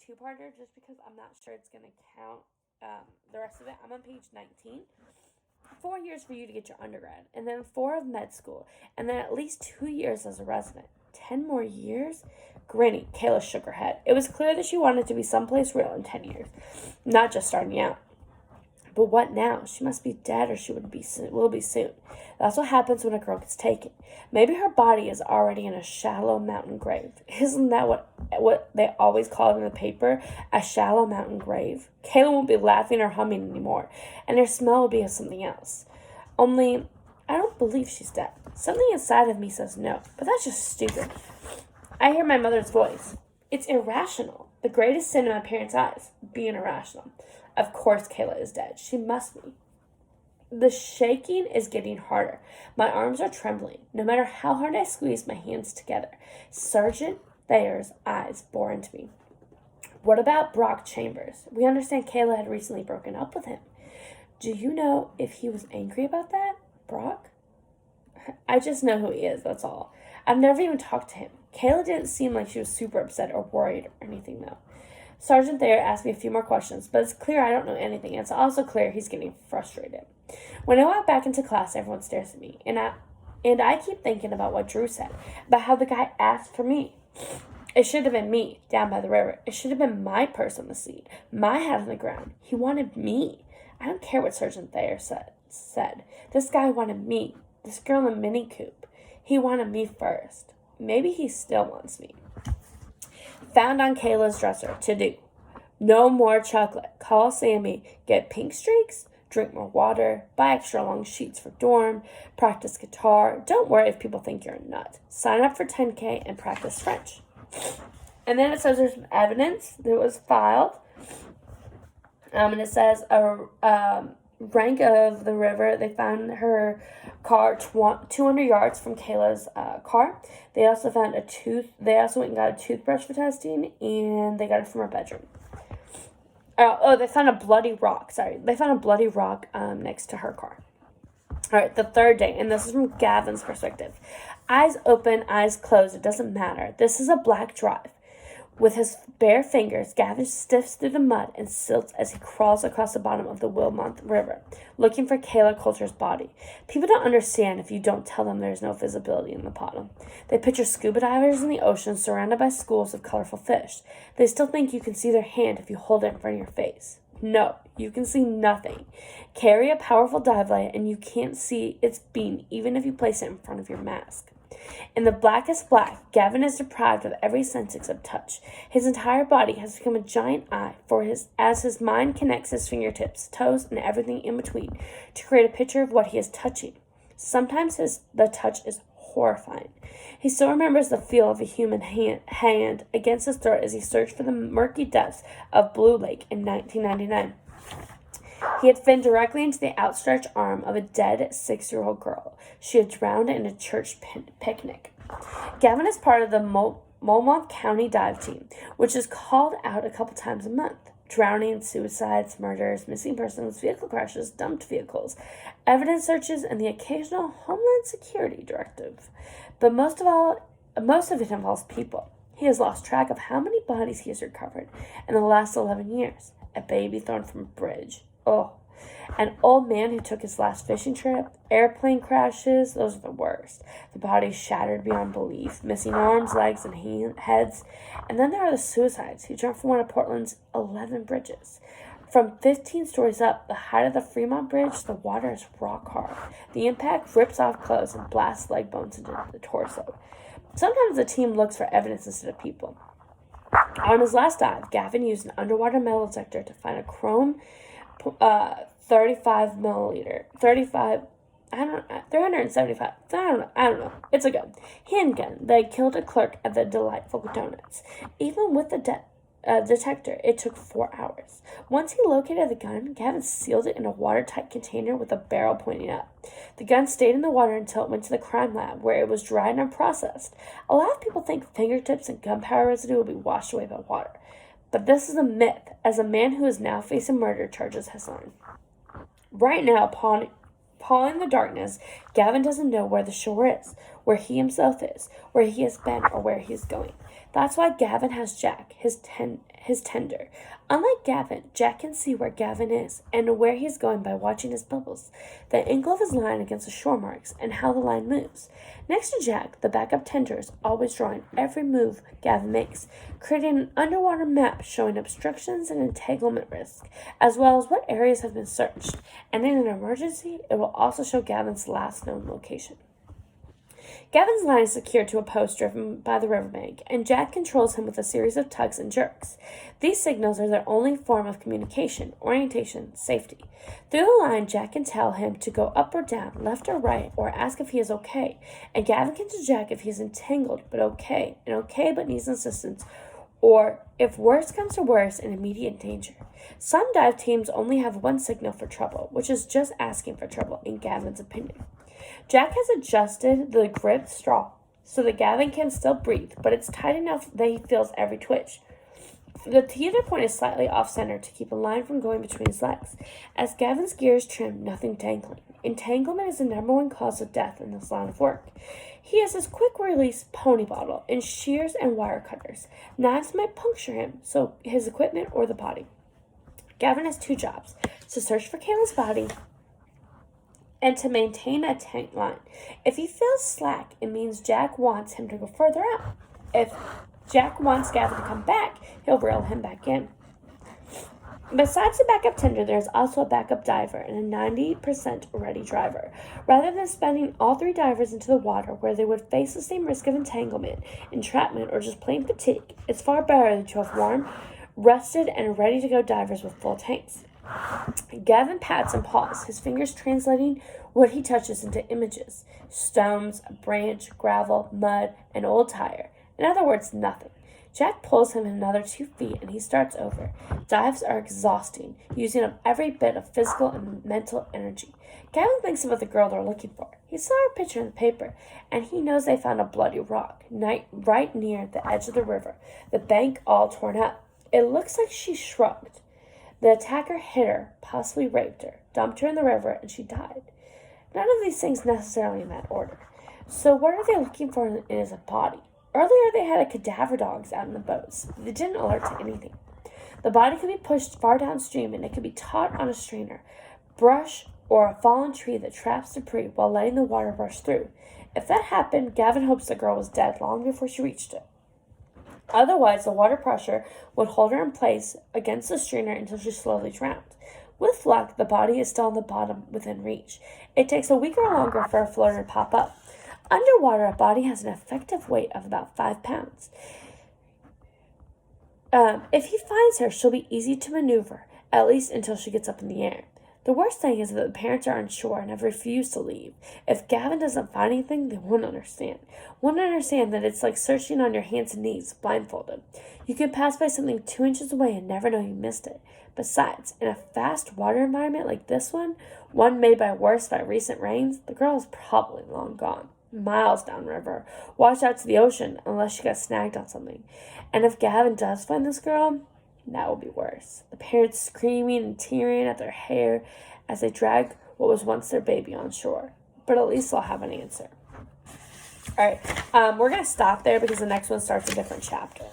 two-parter just because I'm not sure it's going to count the rest of it. I'm on page 19. 4 years for you to get your undergrad, and then 4 of med school, and then at least 2 years as a resident. 10 more years? Granny, Kayla shook her head. It was clear that she wanted to be someplace real in 10 years, not just starting out. But what now? She must be dead, or she will be soon. That's what happens when a girl gets taken. Maybe her body is already in a shallow mountain grave. Isn't that what they always call it in the paper? A shallow mountain grave? Kayla won't be laughing or humming anymore, and her smell will be of something else. Only, I don't believe she's dead. Something inside of me says no, but that's just stupid. I hear my mother's voice. It's irrational. The greatest sin in my parents' eyes, being irrational. Of course Kayla is dead. She must be. The shaking is getting harder. My arms are trembling. No matter how hard I squeeze my hands together, Sergeant Thayer's eyes bore into me. What about Brock Chambers? We understand Kayla had recently broken up with him. Do you know if he was angry about that, Brock? I just know who he is, that's all. I've never even talked to him. Kayla didn't seem like she was super upset or worried or anything, though. Sergeant Thayer asked me a few more questions, but it's clear I don't know anything. It's also clear he's getting frustrated. When I walk back into class, everyone stares at me, and I keep thinking about what Drew said, about how the guy asked for me. It should have been me, down by the river. It should have been my purse on the seat, my head on the ground. He wanted me. I don't care what Sergeant Thayer said. This guy wanted me, this girl in the Mini Coupe. He wanted me first. Maybe he still wants me. Found on Kayla's dresser, to do. No more chocolate. Call Sammy. Get pink streaks. Drink more water. Buy extra long sheets for dorm. Practice guitar. Don't worry if people think you're a nut. Sign up for 10K and practice French. And then it says there's some evidence that was filed. And it says rank of the river. They found her car 200 yards from Kayla's car. They also found a tooth. They also went and got a toothbrush for testing, and they got it from her bedroom. They found a bloody rock. They found a bloody rock next to her car. All right, the third day, and this is from Gavin's perspective. Eyes open, eyes closed. It doesn't matter. This is a black drive. With his bare fingers, Gavin stiffs through the mud and silts as he crawls across the bottom of the Wilmont River, looking for Kayla Coulter's body. People don't understand if you don't tell them there's no visibility in the bottom. They picture scuba divers in the ocean surrounded by schools of colorful fish. They still think you can see their hand if you hold it in front of your face. No, you can see nothing. Carry a powerful dive light and you can't see its beam even if you place it in front of your mask. In the blackest black, Gavin is deprived of every sense except touch. His entire body has become a giant eye as his mind connects his fingertips, toes, and everything in between to create a picture of what he is touching. Sometimes the touch is horrifying. He still remembers the feel of a human hand against his throat as he searched for the murky depths of Blue Lake in 1999. He had fallen directly into the outstretched arm of a dead 6-year-old girl. She had drowned in a church picnic. Gavin is part of the Multnomah County dive team, which is called out a couple times a month. Drowning, suicides, murders, missing persons, vehicle crashes, dumped vehicles, evidence searches, and the occasional Homeland Security directive. But most of it involves people. He has lost track of how many bodies he has recovered in the last 11 years. A baby thrown from a bridge. Oh, an old man who took his last fishing trip, airplane crashes, those are the worst. The bodies shattered beyond belief, missing arms, legs, and heads. And then there are the suicides who jumped from one of Portland's 11 bridges. From 15 stories up, the height of the Fremont Bridge, the water is rock hard. The impact rips off clothes and blasts leg bones into the torso. Sometimes the team looks for evidence instead of people. On his last dive, Gavin used an underwater metal detector to find a chrome 375 I don't know. It's a gun. Handgun. They killed a clerk at the Delightful Donuts. Even with the detector, it took 4 hours. Once he located the gun, Gavin sealed it in a watertight container with a barrel pointing up. The gun stayed in the water until it went to the crime lab, where it was dried and processed. A lot of people think fingertips and gunpowder residue will be washed away by water. But this is a myth, as a man who is now facing murder charges has learned. Right now, pawing the darkness, Gavin doesn't know where the shore is, where he himself is, where he has been, or where he is going. That's why Gavin has Jack, his his tender. Unlike Gavin, Jack can see where Gavin is and where he is going by watching his bubbles, the angle of his line against the shore marks, and how the line moves. Next to Jack, the backup tender is always drawing every move Gavin makes, creating an underwater map showing obstructions and entanglement risk, as well as what areas have been searched. And in an emergency, it will also show Gavin's last known location. Gavin's line is secured to a post driven by the riverbank, and Jack controls him with a series of tugs and jerks. These signals are their only form of communication, orientation, safety. Through the line, Jack can tell him to go up or down, left or right, or ask if he is okay, and Gavin can tell Jack if he is entangled but okay, and okay but needs assistance, or if worse comes to worse, in immediate danger. Some dive teams only have one signal for trouble, which is just asking for trouble, in Gavin's opinion. Jack has adjusted the grip straw so that Gavin can still breathe, but it's tight enough that he feels every twitch. The teeter point is slightly off-center to keep a line from going between his legs. As Gavin's gear is trimmed, nothing tangling. Entanglement is the number one cause of death in this line of work. He has his quick-release pony bottle and shears and wire cutters. Knives might puncture him, so his equipment or the body. Gavin has two jobs: to search for Kayla's body and to maintain a tight line. If he feels slack, it means Jack wants him to go further out. If Jack wants Gavin to come back, he'll reel him back in. Besides the backup tender, there's also a backup diver and a 90% ready driver. Rather than spending all three divers into the water where they would face the same risk of entanglement, entrapment, or just plain fatigue, it's far better to have warm, rested, and ready-to-go divers with full tanks. Gavin pats and paws, his fingers translating what he touches into images: stones, a branch, gravel, mud, an old tire. In other words, nothing. Jack pulls him another 2 feet and he starts over. Dives are exhausting, using up every bit of physical and mental energy. Gavin thinks about the girl they're looking for. He saw her picture in the paper, and he knows they found a bloody rock right near the edge of the river, the bank all torn up. It looks like she shrugged. The attacker hit her, possibly raped her, dumped her in the river, and she died. None of these things necessarily in that order. So what are they looking for in his body? Earlier they had a cadaver dogs out in the boats. They didn't alert to anything. The body could be pushed far downstream and it could be taut on a strainer, brush, or a fallen tree that traps debris while letting the water rush through. If that happened, Gavin hopes the girl was dead long before she reached it. Otherwise, the water pressure would hold her in place against the strainer until she slowly drowned. With luck, the body is still on the bottom within reach. It takes a week or longer for a floater to pop up. Underwater, a body has an effective weight of about 5 pounds. If he finds her, she'll be easy to maneuver, at least until she gets up in the air. The worst thing is that the parents are unsure and have refused to leave. If Gavin doesn't find anything, they won't understand. Won't understand that it's like searching on your hands and knees, blindfolded. You can pass by something 2 inches away and never know you missed it. Besides, in a fast water environment like this one made worse by recent rains, the girl is probably long gone. Miles downriver, washed out to the ocean, unless she got snagged on something. And if Gavin does find this girl, that will be worse. The parents screaming and tearing at their hair as they drag what was once their baby on shore. But at least they'll have an answer. All right, we're going to stop there because the next one starts a different chapter.